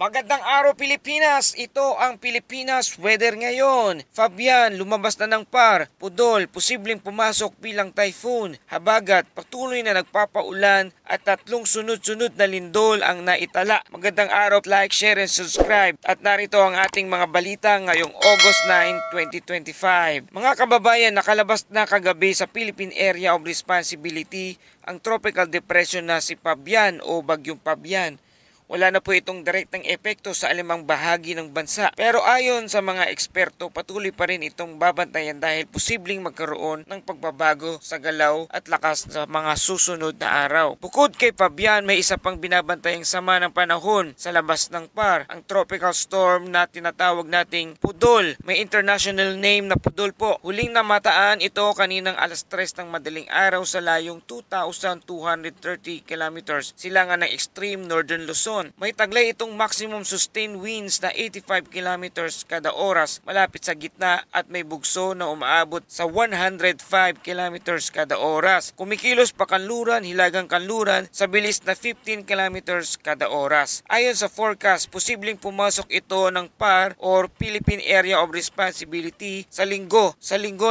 Magandang araw Pilipinas! Ito ang Pilipinas weather ngayon. Fabian, lumabas na ng par. Pudol, posibleng pumasok bilang typhoon. Habagat, patuloy na nagpapaulan at 3 sunod-sunod na lindol ang naitala. Magandang araw, like, share, and subscribe. At narito ang ating mga balita ngayong August 9, 2025. Mga kababayan, nakalabas na kagabi sa Philippine Area of Responsibility ang tropical depression na si Fabian o Bagyong Fabian. Wala na po itong direktang epekto sa alimang bahagi ng bansa. Pero ayon sa mga eksperto, patuloy pa rin itong babantayan dahil posibleng magkaroon ng pagbabago sa galaw at lakas sa mga susunod na araw. Bukod kay Fabian, may isa pang binabantayang sama ng panahon sa labas ng par, ang tropical storm na tinatawag nating Pudol. May international name na Pudol po. Huling namataan ito kaninang alas 3 ng madaling araw sa layong 2,230 kilometers silangan ng extreme northern Luzon. May taglay itong maximum sustained winds na 85 kilometers kada oras malapit sa gitna at may bugso na umaabot sa 105 kilometers kada oras. Kumikilos pa kanluran, hilagang kanluran sa bilis na 15 kilometers kada oras. Ayon sa forecast, posibleng pumasok ito ng PAR or Philippine Area of Responsibility sa linggo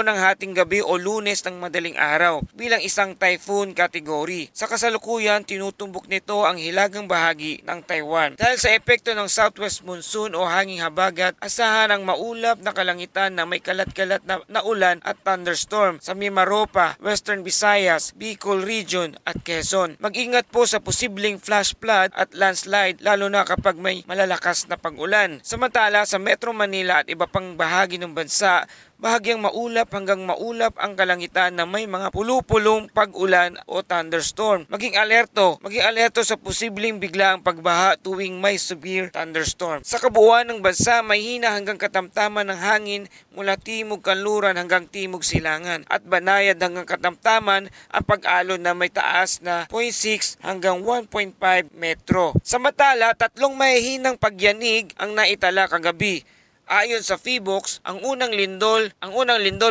ng hating gabi o Lunes ng madaling araw bilang isang typhoon category. Sa kasalukuyan, tinutumbok nito ang hilagang bahagi ng Taiwan. Dahil sa epekto ng southwest monsoon o hanging habagat, asahan ang maulap na kalangitan na may kalat-kalat na ulan at thunderstorm sa Mimaropa, Western Visayas, Bicol Region at Quezon. Mag-ingat po sa posibleng flash flood at landslide lalo na kapag may malalakas na pag-ulan. Samantala sa Metro Manila at iba pang bahagi ng bansa, bahagyang maulap hanggang maulap ang kalangitan na may mga pulu-pulong pag-ulan o thunderstorm. Maging alerto sa posibleng biglaang pagbaha tuwing may severe thunderstorm. Sa kabuuan ng bansa, may hina hanggang katamtaman ng hangin mula timog kanluran hanggang timog silangan at banayad hanggang katamtaman ang pag-alon na may taas na 0.6 hanggang 1.5 metro. Samantala, 3 mahihinang pagyanig ang naitala kagabi. Ayon sa PHIVOLCS, ang unang lindol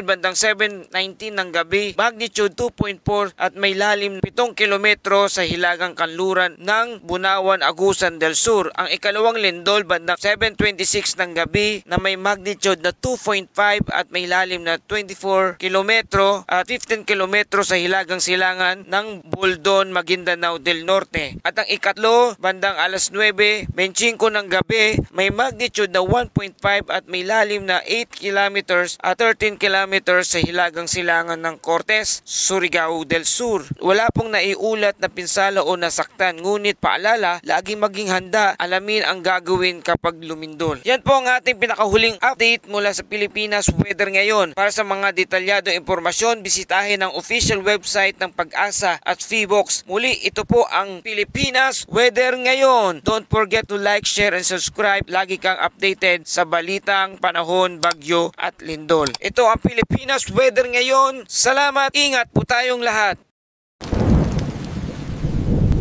bandang 7:19 ng gabi, magnitude 2.4 at may lalim 7 kilometro sa hilagang kanluran ng Bunawan, Agusan del Sur. Ang ikalawang lindol bandang 7:26 ng gabi na may magnitude na 2.5 at may lalim na 24 kilometro at 15 kilometro sa hilagang silangan ng Buldon, Maguindanao del Norte. At ang ikatlo bandang alas 9:25 ng gabi, may magnitude na 1.5 at may lalim na 8 kilometers at 13 kilometers sa hilagang silangan ng Cortes, Surigao del Sur. Wala pong naiulat na pinsala o nasaktan, ngunit paalala, laging maging handa, alamin ang gagawin kapag lumindol. Yan po ang ating pinakahuling update mula sa Pilipinas weather ngayon. Para sa mga detalyadong impormasyon, bisitahin ang official website ng Pag-asa at PHIVOLCS. Muli, ito po ang Pilipinas weather ngayon. Don't forget to like, share, and subscribe. Lagi kang updated sa balitang panahon, bagyo at lindol. Ito ang Pilipinas weather ngayon. Salamat, ingat po tayong lahat.